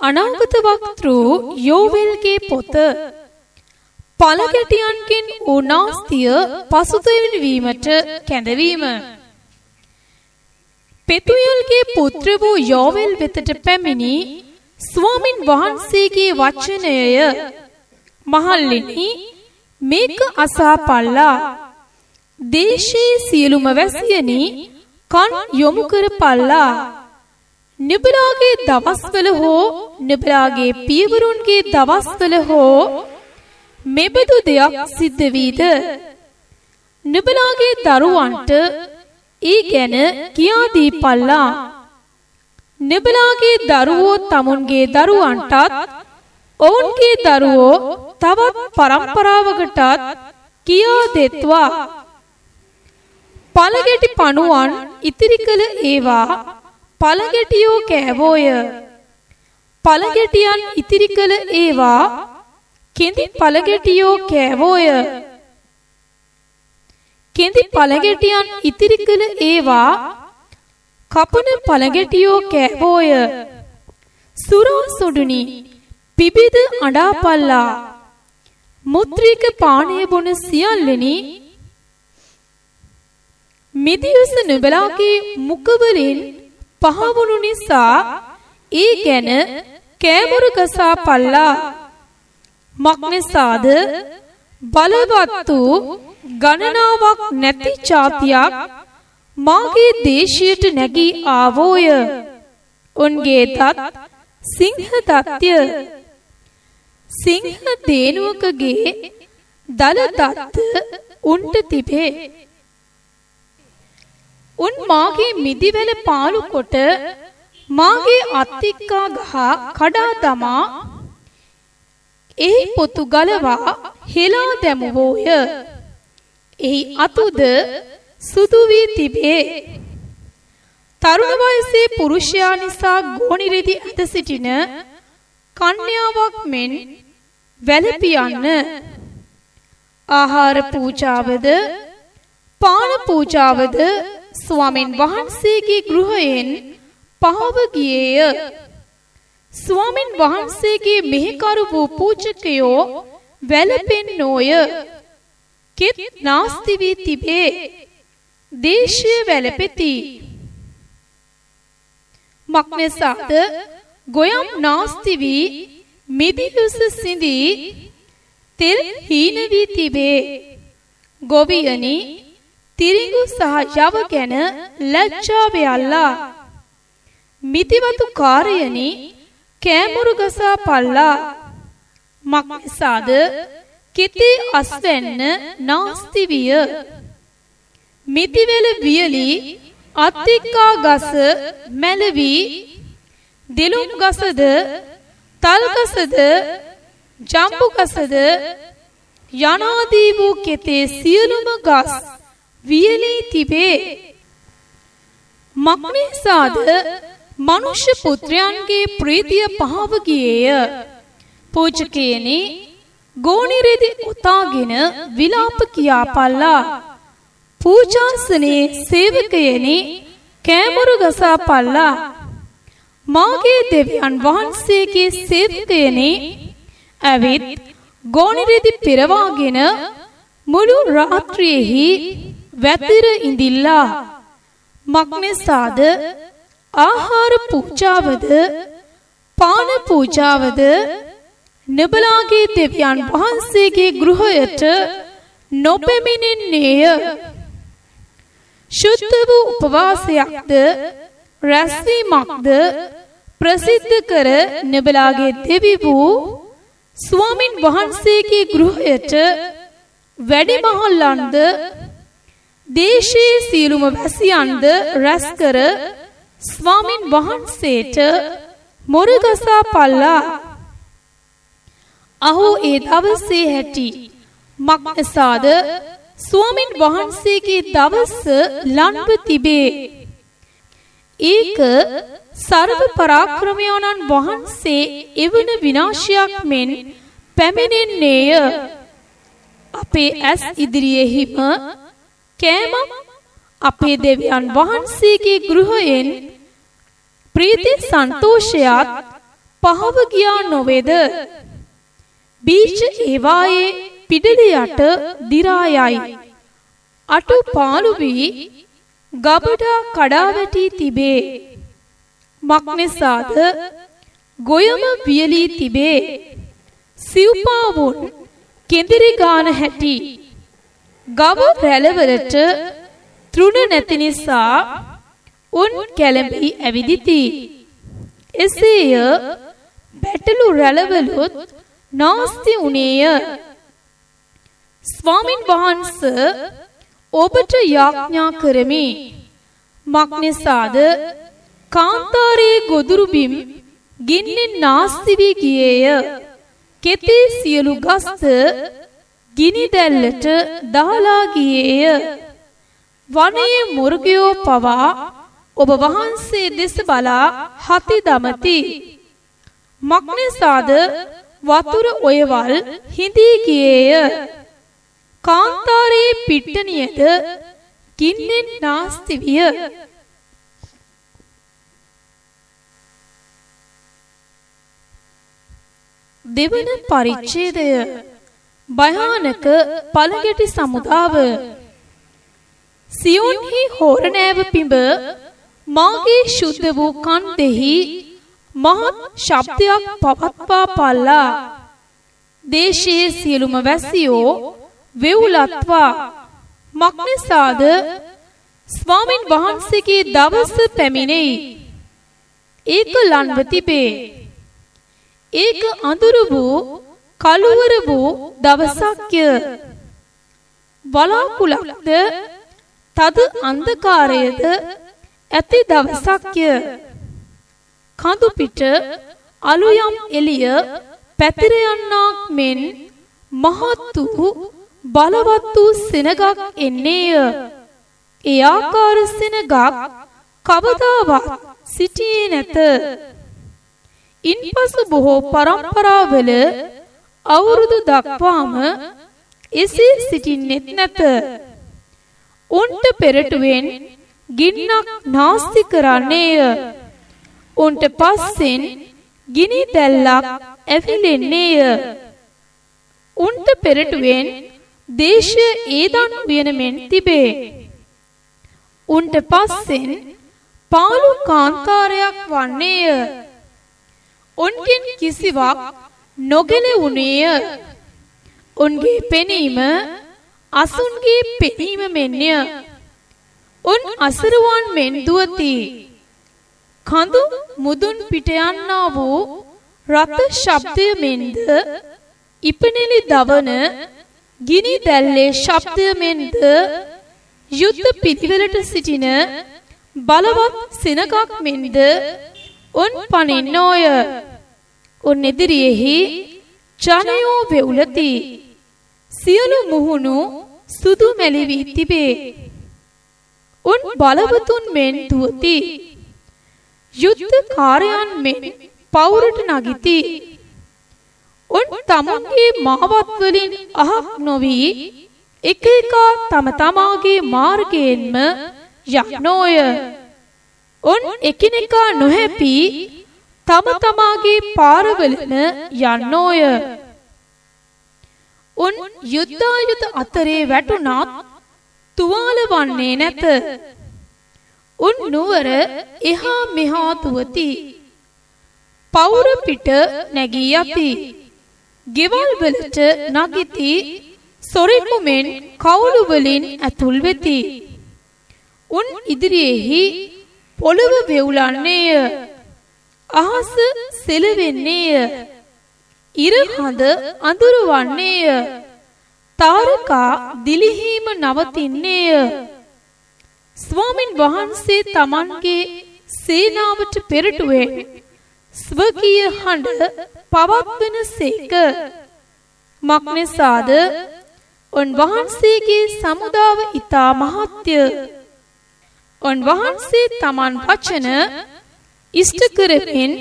අනාගත වක්තෘ යෝවෙල්ගේ පොත පළගැටියන්ගෙන් වූ නාස්තිය පසුතැවෙන වීමට කැඳවීම. පෙතුයල්ගේ පුත්‍ර වූ යෝවෙල් වෙතට පැමිණි ස්වාමින් වහන්සේගේ වචනය මහල්ලෙනි මේක අසාපල්ලා. දේශයේ සියලුම වැසියනි කන් යොමු කරපල්ලා. නුඹලාගේ දවස්වල හෝ නුඹලාගේ පියවරුන්ගේ දවස්වල හෝ මෙබඳු දෙයක් සිද්ධ වීද? නුඹලාගේ දරුවන්ට ඒ ගැන කියා දීපල්ලා. නුඹලාගේ දරුවෝ තමුන්ගේ දරුවන්ටත් ඔවුන්ගේ දරුවෝ තවත් පරම්පරාවකටත් කියා දෙත්වා. පළගැටි පණුවන් ඉතිරි කළ ඒවා පළගැටියෝ කෑවෝය. පළගැටියන් ඉතිරි කළ ඒවා කෙඳි පළගැටියෝ කෑවෝය. කෙඳි පළගැටියන් ඉතිරි කළ ඒවා කපන පළගැටියෝ කෑවෝය. සුරා සොඩුනි පිබිද අඬාපල්ලා. මුත්‍රික පානය බොන සියල්ලෙනි මිදියුස නුඹලාගේ මුඛවලින් පහවුණු නිසා ඒ ගැන කෑමොර ගසා පල්ලා. මක්නිසාද බලවත් වූ ගණනාවක් නැති ජාතියක් මාගේ දේශයට නැගී ආවෝය. උන්ගේ දත් සිංහ දත්ය. සිංහ දේනුවකගේ දල දත්ත උන්ට තිබේ. උන් මාගේ මිදිවැල පාලු කොට මාගේ අත්තික්කා ගහ කඩා දමා එහි පොතු ගලවා හෙලා දැමුවෝය. එහි අතුද සුදු වී තිබේ. තරුණ වයසේ පුරුෂයා නිසා ගෝණිරෙදි ඇද සිටින කන්‍යාවක් මෙන් වැළපියන්න. ආහාර පූජාවද පාන පූජාවද ස්වාමින් වහන්සේගේ ගෘහයෙන් පහව ගියේය. ස්වාමින් වහන්සේගේ මෙහෙකරු වූ පූජකයෝ වැළපෙන්නෝය. කෙත් නාස්ති වී තිබේ. දේශය වැළපෙති. මක්නිසාද ගොයම් නාස්ති වී මිදියුස සිඳී තෙල් හීන වී තිබේ. ගොවියනි තිරිඟු සහ යව ගැන ලැජ්ජා වෙයල්ලා. මිදිවතු කාර්යනි කෑමුරු ගසා පල්ලා. මක්නිසාද කෙතේ අස්වැන්න නාස්ති විය. මිදිවැල වියලි අත්තික්කා ගස මැලවී දෙලුම් ගසද තල් ගසද ජම්බු ගසද යනාදී වූ කෙතේ සියලුම ගස් වියලී තිබේ. මක්නිසාද මනුෂ්‍ය පුත්‍රයන්ගේ ප්‍රීතිය පහව ගියේය. පූජකයනි ගෝණිරෙදි උතාගෙන විලාප කියාපල්ලා. පූජාසනයේ සේවකයනි කෑමොරු ගසා පල්ලා. මාගේ දෙවියන් වහන්සේගේ සේවකයනි ඇවිත් ගෝණිරෙදි පෙරවාගෙන මුළු රාත්‍රියෙහි වැතිර ඉඳිල්ලා. මක්නිසාද ආහාර පූජාවද පාන පූජාවද නුඹලාගේ දෙවියන් වහන්සේගේ ගෘහයට නොපැමිණෙන්නේය. ශුද්ධ වූ උපවාසයක්ද රැස්වීමක්ද ප්‍රසිද්ධ කර නුඹලාගේ දෙවි වූ ස්වාමින් වහන්සේගේ ගෘහයට වැඩිමහල්ලන්ද දේශයේ සියලුම වැසියන්ද රැස් කර ස්වාමින් වහන්සේට මොර ගසා පල්ලා. අහෝ ඒ දවසේ හැටි. මක්නිසාද ස්වාමින් වහන්සේගේ දවස ලන්ව තිබේ. ඒක සර්ව පරාක්‍රමයන්න් වහන්සේ එවන විනාශයක් මෙන් පැමිණෙන්නේය. අපේ ඇස් ඉදිරියෙහිම කෑමක් අපේ දෙවියන් වහන්සේගේ ගෘහයෙන් ප්‍රීති සන්තෝෂයත් පහව ගියා නොවේද? බීජ ඒවායේ පිඩල යට දිරා යයි. අටු පාළු වී ගබඩා කඩා වැටී තිබේ. මක්නිසාද? ගොයම වියලී තිබේ. සිව්පාවුන් කෙඳිරි ගාන හැටි. ගව රැළවලට තෘණ නැති නිසා උන් කැළඹී ඇවිදිති. එසේය බැටළු රැළවලුත් නාස්ති උනේය. ස්වාමින් වහන්සේ ඔබට යාඥා කරමි. මක්නිසාද? කාන්තාරයේ ගොදුරු බිම් ගින්නෙන් නාස්ති වී ගියේය. කෙතේ සියලු ගස්ත ගිනි දැල්ලට දහලා ගියේය. වනයේ මුර්ගයෝ පවා ඔබ වහන්සේ දෙස බලා හති දමති. මක්නිසාද? වතුර ඔයවල් හිඳී ගියේය. කාන්තාරයේ පිට්ටනියද ගින්නෙන් නාස්ති විය. දෙවන පරිච්ඡේදය භයානක පළගැටි සමුදාව. සියොන්හි හෝරණෑව පිඹ මාගේ ශුද්ධ වූ කන් දෙහි මහත් ශබ්දයක් පවත්වා පල්ලා. දේශයේ සියලුම වැසියෝ වෙවුලත්වා. මක්නිසාද? ස්වාමින් වහන්සේගේ දවස පැමිණෙයි. ඒක ලන්ව තිබේ. ඒක අඳුරු වූ කළුවර වූ දවසක්ය. වලාකුළක්ද තද අන්ධකාරයද ඇති දවසක්ය. කඳු පිට අලුයම් එළිය පැතිර යන්නාක් මෙන් මහත් වූ බලවත් වූ සෙනගක් එන්නේය. ඒ ආකාර සෙනගක් කවදාවත් සිටියේ නැත. ඉන්පසු බොහෝ පරම්පරාවල අවුරුදු දක්වාම එසේ සිටින්නෙත් නැත. උන්ට පෙරටුවෙන් ගින්නක් නාස්ති කරන්නේය. උන්ට පස්සෙන් ගිනි දැල්ලක් ඇවිලෙන්නේය. උන්ට පෙරටුවෙන් දේශය ඒදන් වියන මෙන් තිබේ. උන්ට පස්සෙන් පාළු කාන්තාරයක් වන්නේය. උන්ගෙන් කිසිවක් නොගැලවුණේය. උන්ගේ පෙනීම අසුන්ගේ පෙනීම මෙන්ය. උන් අසරුවන් මෙන් දුවති. කඳු මුදුන් පිට යන්නා වූ රත ශබ්දය මෙන්ද ඉපනෙලි දවන ගිනි දැල්ලේ ශබ්දය මෙන්ද යුද්ධ පිළිවෙලට සිටින බලවත් සෙනගක් මෙන්ද උන් පනින්නෝය. උන් එදිරියෙහි ජනයෝ වෙවුලති. සියලු මුහුණු සුදු මැලි වී තිබේ. උන් බලවතුන් මෙන් දුවති. යුද්ධ කාර්යයන් මෙන් පවුරට නගිති. උන් තමුන්ගේ මාවත් වලින් අහක් නොවී එක එකා තම තමාගේ මාර්ගයෙන්ම යන්නෝය. උන් එකිනෙකා නොහැපි තම තමාගේ පාරවලම යන්නෝය. උන් යුද්ධායුධ අතරේ වැටුණත් තුවාල වන්නේ නැත. උන් නුවර එහා මෙහා දුවති. පවුර පිට නැගී යති. ගෙවල් වලට නගිති. සොරෙකු මෙන් කවුළු වලින් ඇතුල් වෙති. උන් ඉදිරියේහි පොළව වෙවුලන්නේය. අහස සෙලවෙන්නේය. ඉර හඳ අඳුරු වන්නේය. තාරකා දිලිහීම නවතින්නේය. ස්වාමින් වහන්සේ තමන්ගේ සේනාවට පෙරටුවෙන් ස්වකීය හඬ පවත්වන සේක. මක්නිසාද? උන්වහන්සේගේ සමුදාව ඉතා මහත්ය. උන්වහන්සේ තමන් වචන ඉෂ්ට කරමින්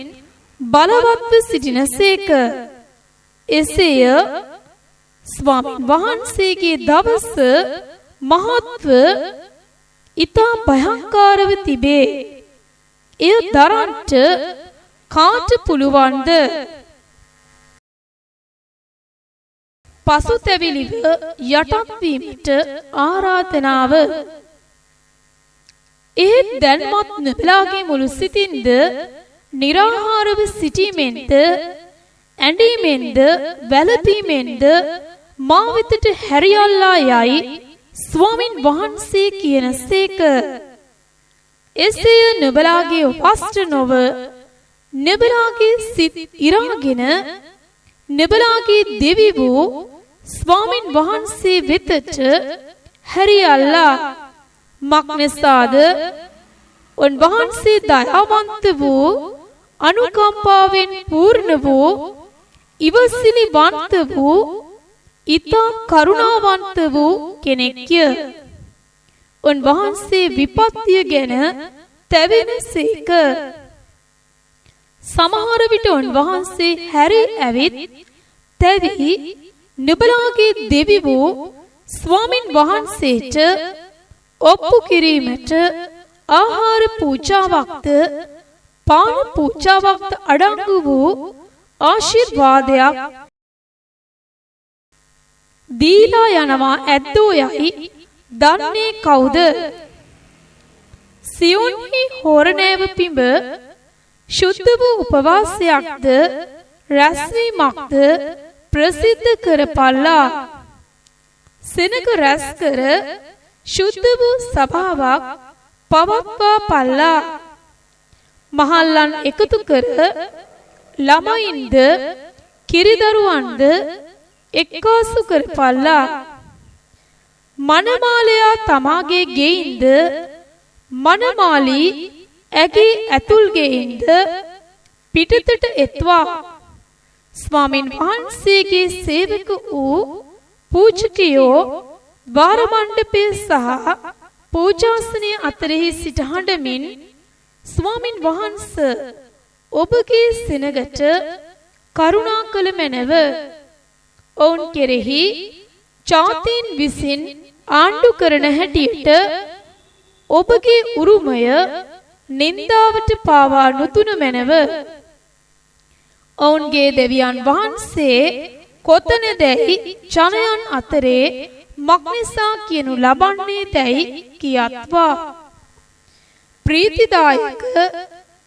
බලවත්ව සිටින සේක. එසේය ස්වාමින් වහන්සේගේ දවස මහත්ව ඉතා භයංකාරව තිබේ. එය දරන්ට කාට පුළුවන්ද? පසුතැවිලිව යටත් වීමට ආරාධනාව. ඒ දැන්මත් නුඹලාගේ මුළු සිතින්ද निराहारව සිටීමෙන්ද ඇඬීමෙන්ද වැළපීමෙන්ද මා වෙතට හැරියල්ලා යයි ස්වාමින් වහන්සේ කියනසේක. එසේය නුඹලාගේ වස්ත්‍ර නොව නුඹලාගේ සිත් ඉරාගෙන නුඹලාගේ දෙවි වූ ස්වාමින් වහන්සේ වෙතට හැරියල්ලා. මක්නිසාද උන්වහන්සේ දයාවන්ත වූ අනුකම්පාවෙන් පූර්ණ වූ ඉවසිලිවන්ත වූ ඉතා කරුණාවන්ත වූ කෙනෙක්ය. උන්වහන්සේ විපත්තිය ගැන තැවෙනසේක. සමහර විට උන්වහන්සේ හැරී ඇවිත් තැවි නුඹලාගේ දෙවි වූ ස්වාමින් වහන්සේට ඔප්පු කිරීමට ආහාර පූජාවක්ද පාන පූජාවක්ද අඩංගු වූ ආශිර්වාදයක් දීලා යනවා ඇද්දෝ යයි දන්නේ කවුද? සියොන්හි හෝරණෑව පිඹ ශුද්ධ වූ උපවාසයක්ද රැස්වීමක්ද ප්‍රසිද්ධ කරපල්ලා. සෙනග රැස් කර ශුද්ධ වූ සභාවක් පවත්වා පල්ලා. මහල්ලන් එකතු කර ළමයින්ද කිරිදරුවන්ද එක්කාසු කරපල්ලා. මනමාලයා තමාගේ ගෙයින්ද මනමාලී ඇගේ ඇතුල් ගෙයින්ද පිටතට එත්වා ස්වාමින් වහන්සේගේ සේවක වූ පූජකයෝ වාර මණ්ඩපය සහ පූජාසනය අතරෙහි සිට හඬමින් ස්වාමින් වහන්සේ ඔබගේ සෙනගට කරුණා කළ මැනව. ඔවුන් කෙරෙහි ජාතීන් විසින් ආණ්ඩු කරන හැටියට ඔබගේ උරුමය නින්දාවට පාවා නුතුන මැනව. ඔවුන්ගේ දෙවියන් වහන්සේ කොතනදැයි ජනයන් අතරේ මක්නිසා කියනු ලබන්නේ දැයි කියත්වා. ප්‍රීතිදායක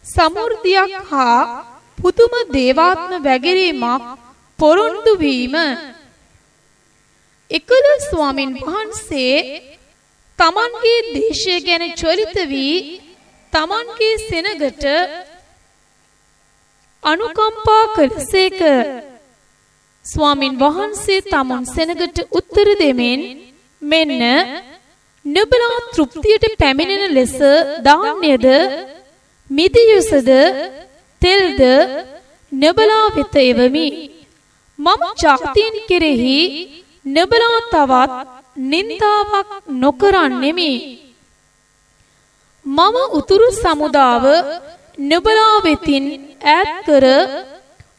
සමෘද්ධියක් හා පුදුම දේවාත්ම වැගිරීමක් පොරොන්දු වීම. එකල ස්වාමින් වහන්සේ තමන්ගේ දේශය ගැන චොරිත වී තමන්ගේ සෙනගට අනුකම්පා කළසේක. ස්වාමින් වහන්සේ තමුන් සෙනගට උත්තර දෙමින් මෙන්න නුඹලා තෘප්තියට පැමිණෙන ලෙස ධාන්‍යද මිදියුසද තෙල්ද නුඹලා වෙත එවමි. මම ජාතීන් කෙරෙහි නුඹලා තවත් නින්දාවක් නොකරන්නෙමි. මම උතුරු සමුදාව නුඹලා වෙතින් ඈත් කර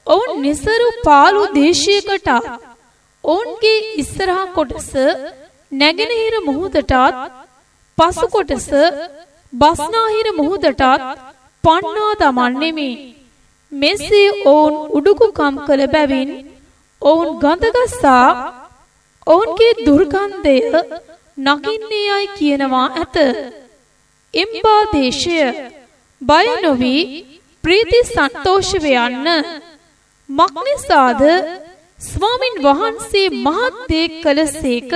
ඔවුන් නිසරු පාළු දේශයකට ඔවුන්ගේ ඉස්සරහා කොටස නැගෙනහිර මුහුදටත් පසු කොටස බස්නාහිර මුහුදටත් පන්නා දමන්නෙමි. මෙසේ ඔවුන් උඩුකුකම් කළ බැවින් ඔවුන් ගඳගසා ඔවුන්ගේ දුර්ගන්ධය නගින්නේ යයි කියනවා ඇත. එම්බා දේශය බය නොවි ප්‍රීති සන්තෝෂව යන්න. මක්නිසාද ස්වාමින් වහන්සේ මහත් දේ කළසේක.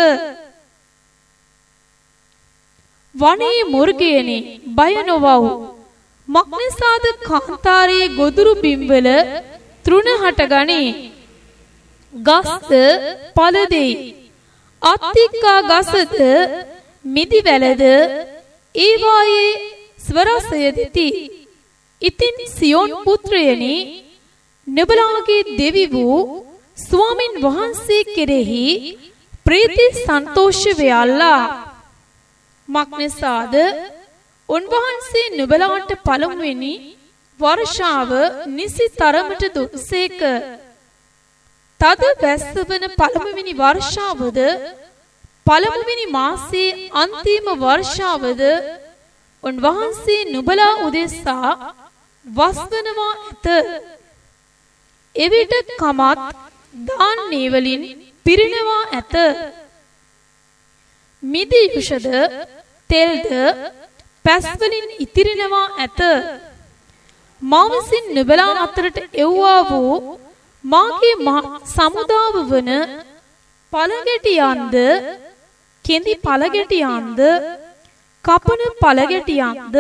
වනයේ මුර්ගයනි බය නොවව්. මක්නිසාද කාන්තාරයේ ගොදුරු බිම්වල තෘණ හටගනී. ගස්ද පල දෙයි. අත්තික්කා ගසද මිදි වැලද ඒවායේ ස්වරසය දෙති. ඉතින් සියොන් පුත්‍රයනි නුඹලාගේ දෙවි වූ ස්වාමින් වහන්සේ කෙරෙහි ප්‍රීති සන්තෝෂ වෙයල්ලා. මක්නිසාද උන්වහන්සේ නුඹලාට පළමුවෙනි වර්ෂාව නිසි තරමට දුන්සේක. තද වැස්ස වන පළමුවෙනි වර්ෂාවද පළමුවෙනි මාසයේ අන්තිම වර්ෂාවද උන්වහන්සේ නුඹලා උදෙසා වස්වනවා ඇත. එවිට කමත් ධාන්‍ය වලින් පිරිනවා ඇත. මිදි යුෂද තෙල්ද පැස් වලින් ඉතිරිනවා ඇත. මා විසින් නුඹලා අතරට එව්වා වූ මාගේ සමුදාව වන පළගැටියන්ද කෙඳි පළගැටියන්ද කපන පළගැටියන්ද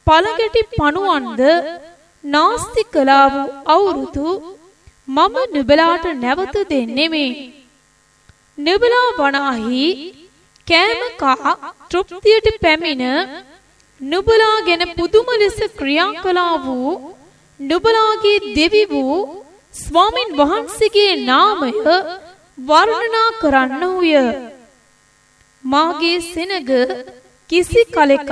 පළගැටි පණුවන්ද නාස්ති කළා වූ අවුරුදු මම නුඹලාට නැවත දෙන්නෙමි. නුඹලා වනාහි කෑම කා තෘප්තියට පැමිණ නුඹලා ගැන පුදුම ලෙස ක්‍රියා කළා වූ නුඹලාගේ දෙවි වූ ස්වාමින් වහන්සේගේ නාමය වර්ණනා කරන්නහුය. මාගේ සෙනග කිසි කලෙකත්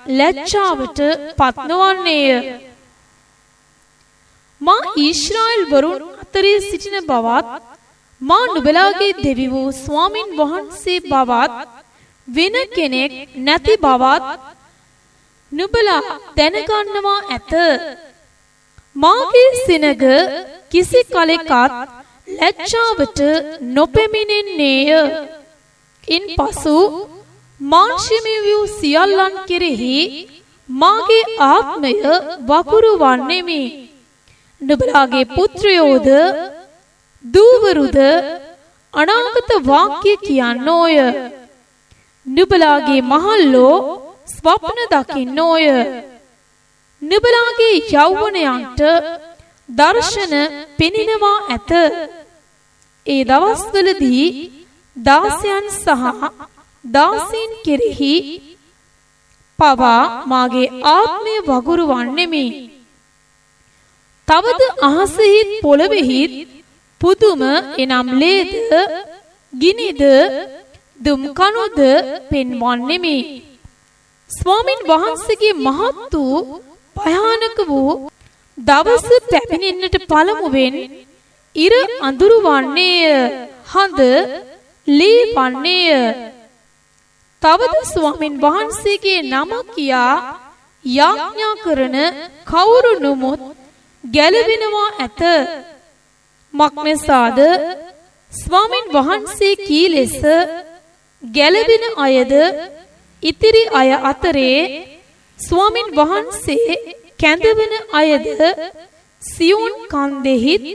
ලැජ්ජාවට පත් නොවන්නේය. මා ඊශ්‍රායෙල් වරුන් අතරේ සිටින බවත් මා නුඹලාගේ දෙවි වූ ස්වාමින් වහන්සේ බවත් වෙන කෙනෙක් නැති බවත් නුඹලා දැනගන්නවා ඇත. මාගේ සෙනග කිසි කලෙකත් ලැජ්ජාවට නොපැමිණෙන්නේය. ඉන්පසු මාංශමය වූ සියල්ලන් කෙරෙහි මාගේ ආත්මය වකුරු වන්නෙමි. නුඹලාගේ පුත්‍රයෝද දූවරුද අනාගත වාක්‍ය කියන්නෝය. නුඹලාගේ මහල්ලෝ ස්වප්න දකින්නෝය. නුඹලාගේ යෞවනයන්ට දර්ශන පෙනෙනවා ඇත. ඒ දවස්වලදී දාසයන් සහ දාසීන් කෙරෙහි පවා මාගේ ආත්මය වගුරු වන්නෙමි. තවද අහසෙහිත් පොළොවෙහිත් පුදුම එනම් ලේද ගිනිද දුම්කණුද පෙන්වන්නෙමි. ස්වාමින් වහන්සේගේ මහත් වූ භයානක වූ දවස පැමිණෙන්නට පළමුවෙන් ඉර අඳුරු වන්නේය, හඳ ලී වන්නේය. තවද ස්වාමින් වහන්සේගේ නම කියා යාඥා කරන කවුරු නොමුත් ගැලවෙනවා ඇත. මක්නිසාද ස්වාමින් වහන්සේ කී ලෙස ගැලවෙන අයද ඉතිරි අය අතරේ ස්වාමින් වහන්සේ කැඳවන අයද සියොන් කන්දෙහිත්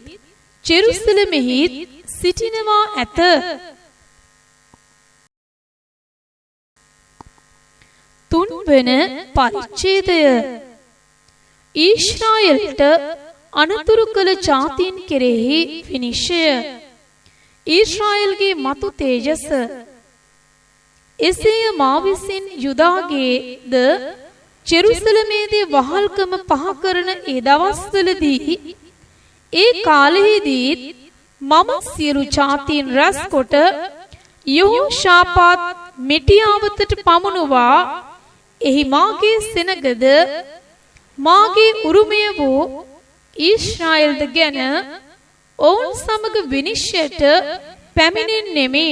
ජෙරුසලමෙහිත් සිටිනවා ඇත. තුන්වන පරිච්ඡේදය. ඊශ්‍රායෙල්ට අනතුරු කළ ජාතීන් කෙරෙහි විනිශ්චය. ඊශ්‍රායෙල්ගේ මතු තේජස. එසේය මා විසින් යුදාගේද ජෙරුසලමේදී වහල්කම පහ කරන ඒ දවස්වලදී ඒ කාලෙහිදී මම සියලු ජාතීන් රැස් කොට යෙහෝෂාපාත් මිටියාවතට පමුණුවා එහි මාගේ සෙනගද මාගේ උරුමය වූ ඊශ්‍රායෙල්ද ගැන ඔවුන් සමග විනිශ්චයට පැමිණෙන්නෙමි.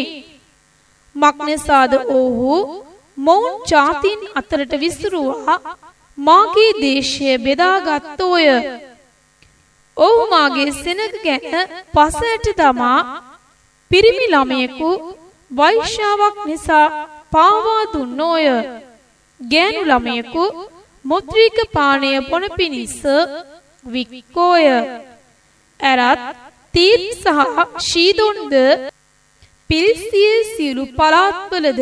මක්නිසාද ඔවුහු මොවුන් ජාතීන් අතරට විසිරුවා මාගේ දේශය බෙදාගත්තෝය. ඔවුහු මාගේ සෙනග ගැන පසයට දමා පිරිමි ළමයෙකු වෛශ්‍යාවක් නිසා පාවා දුන්නෝය. ගෑනු ළමයෙකු මුත්‍රික පානය බොන පිණිස වික්කෝය. ඇරත් තීර් සහ ශීදොන්ද පිරිසියේ සියලු පළාත්වලද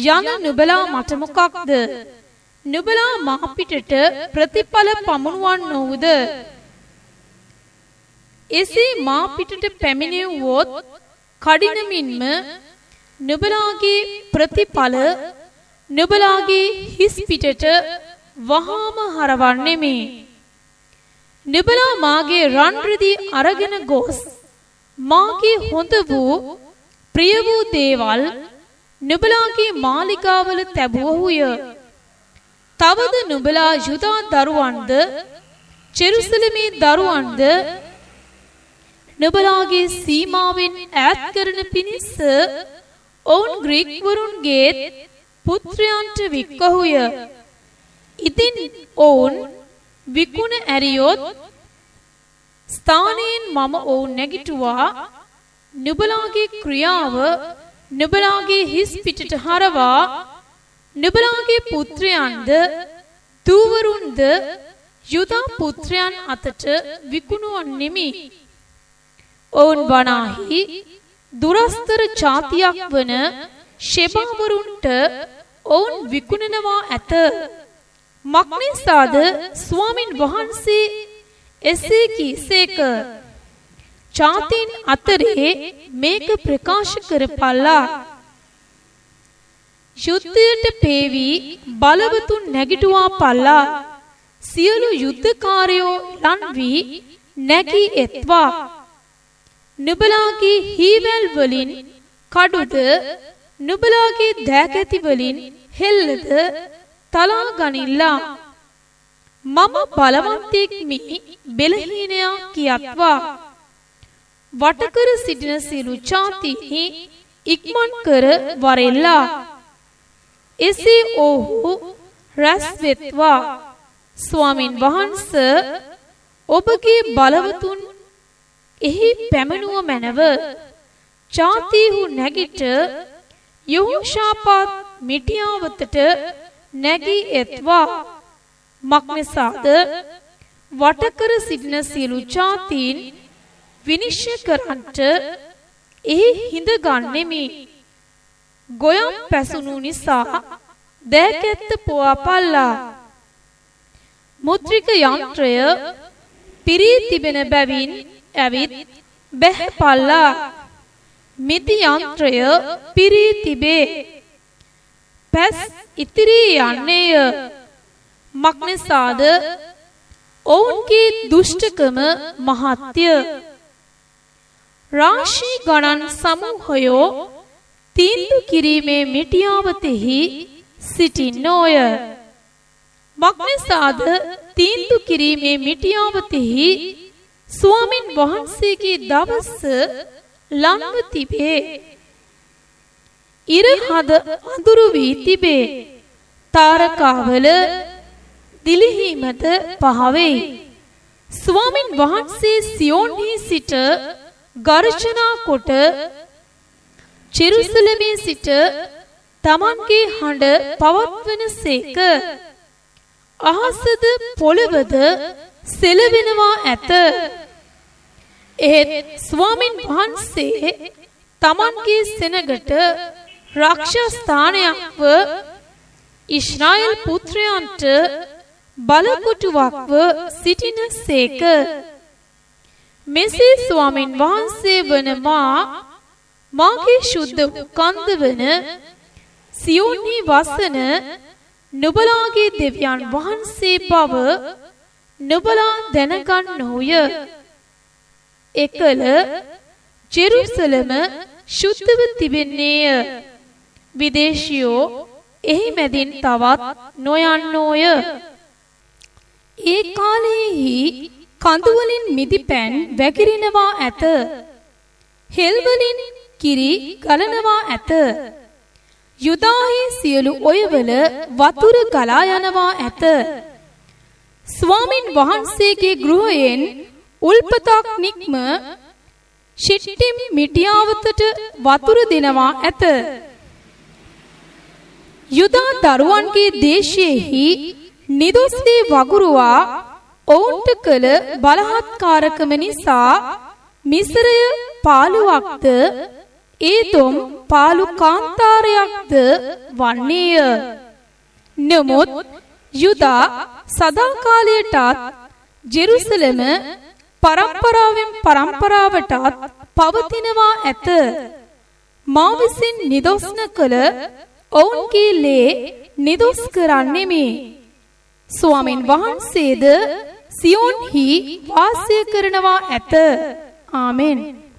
යන නුඹලා මට මොකක්ද? නුඹලා මහ පිටට ප්‍රතිඵල පමුණුවන්නෝද? එසේ මා පිටට පැමිණෙව්වොත් කඩිනමින්ම නුඹලාගේ ප්‍රතිඵල නුඹලාගේ හිස් පිටට වහාම හරවන්නෙමි. නුඹලා මාගේ රන් රිදී අරගෙන ගොස් මාගේ හොඳ වූ ප්‍රිය වූ දේවල් නුඹලාගේ මාලිගාවල තැබුවහුය. තවද නුඹලා යුදා දරුවන්ද ජෙරුසලමේ දරුවන්ද නුඹලාගේ සීමාවෙන් ඈත් කරන පිණිස ඔවුන් ග්‍රීක් වරුන්ගේ පුත්‍රයන්ට වික්කහුය. ඉතින් ඔවුන් විකුණ ඇරියොත් ස්ථානයෙන් මම ඔවුන් නැගිටුවා නුඹලාගේ ක්‍රියාව නුඹලාගේ හිස් පිටට හරවා නුඹලාගේ පුත්‍රයන්ද දූවරුන්ද යුදා පුත්‍රයන් අතට විකුණුවන්නෙමි. ඔවුන් වනාහි දුරස්තර ජාතියක් වන ශෙබාවරුන්ට ඔවුන් විකුණනවා ඇත. මක්නිසාද ස්වාමින් වහන්සේ එසේ කීසේක. ජාතීන් අතරේ මේක ප්‍රකාශ කරපල්ලා. යුද්ධයට පේවි බලවතුන් නැගිටුවා පල්ලා. සියලු යුද්ධකාරයෝ ලන් වී නැගී එත්වා. නුඹලාගේ හීවැල් වලින් කඩුද නුඹලාගේ දෑකැති වලින් හෙල්ලද තලා ගනිල්ලා. මම බලවන්තෙක් මි බෙලහීනයා කියත්වා. වටකර සිටින සියලු ජාතීහි ඉක්මන් කර වරෙල්ලා. එසේ ඔහු රැස් වෙත්වා. ස්වාමින් වහන්සේ ඔබගේ බලවතුන් එහි පැමණුව මැනව. ජාතීහු නැගිට යහෝෂාපාත් මිටියාවතට නැගී එත්වා. මක්නිසාද වටකර සිටින සියලු ජාතීන් විනිශ්චය කරන්නට එහි හිඳ ගන්නෙමි. ගොයම් පැසුණු නිසා දෑකැත්ත පොවාපල්ලා. මුද්‍රික යන්ත්‍රය පිරී තිබෙන බැවින් ඇවිත් බැහැපල්ලා. මිදි යන්ත්‍රය පිරී තිබේ. පැස් ඉතිරී යන්නේය. මක්නිසාද ඔවුන්ගේ දුෂ්ටකම මහත්ය. රාශී ගණන් සමූහයෝ තීන්දු කිරීමේ මිටියාවතෙහි සිටින්නෝය. මක්නිසාද තීන්දු කිරීමේ මිටියාවතෙහි ස්වාමින් වහන්සේගේ දවස ලංව තිබේ. ඉර හද අඳුරු වී තිබේ. තාරකාවල දිලිහීමද පහවෙයි. ස්වාමින් වහන්සේ සියෝන්හි සිට ගර්ජනා කොට ජෙරුසලමේ සිට තමන්ගේ හඬ පවත්වන සේක. අහසද පොළවද සෙලවෙනවා ඇත. එහෙත් ස්වාමින් වහන්සේ තමන්ගේ සෙනගට රක්ෂස්ථානයක්ව ඉස්රායෙල් පුත්‍රයන්ට බලකොටුවක්ව සිටින සේක. මෙසේ ස්වාමින් වහන්සේ වන මාගේ ශුද්ධ කන්ද වන සියෝන්හි වසන නුඹලාගේ දෙවියන් වහන්සේ බව නුඹලා දැනගන්නෝය. එකල ජෙරුසලම ශුද්ධව තිබෙන්නේය. විදේශියෝ එහි මැදින් තවත් නොයන්නෝය. ඒ කාලයේහි කඳුවලින් මිදි පැන් වැగిරෙනවා ඇත. හෙල්වලින් කිරි ගලනවා ඇත. යුදාහි සියලු ඔයවල වතුර ගලා යනවා ඇත. ස්වාමින් වහන්සේගේ ගෘහයෙන් උල්පතක් නික්ම ශිට්ටිම් මිටියාවතට වතුර දෙනවා ඇත. යුදා දරුවන්ගේ දේශයෙහි නිදොස්දී වගුරුවා ඔවුන්ට කළ බලහත්කාරකම නිසා මිස්රය පාළුවක්ද ඒතොම් පාළු කාන්තාරයක්ද වන්නේය. නමුත් යුදා සදාකාලයටත් ජෙරුසලම පරම්පරාවෙන් පරම්පරාවටත් පවතිනවා ඇත. මා විසින් නිදොස්න කළ ඔවුන්ගේ ලේ නිදොස් කරන්නෙමි. ස්වාමින් වහන්සේද සියෝන්හි වාසය කරනවා ඇත. ආමෙන්.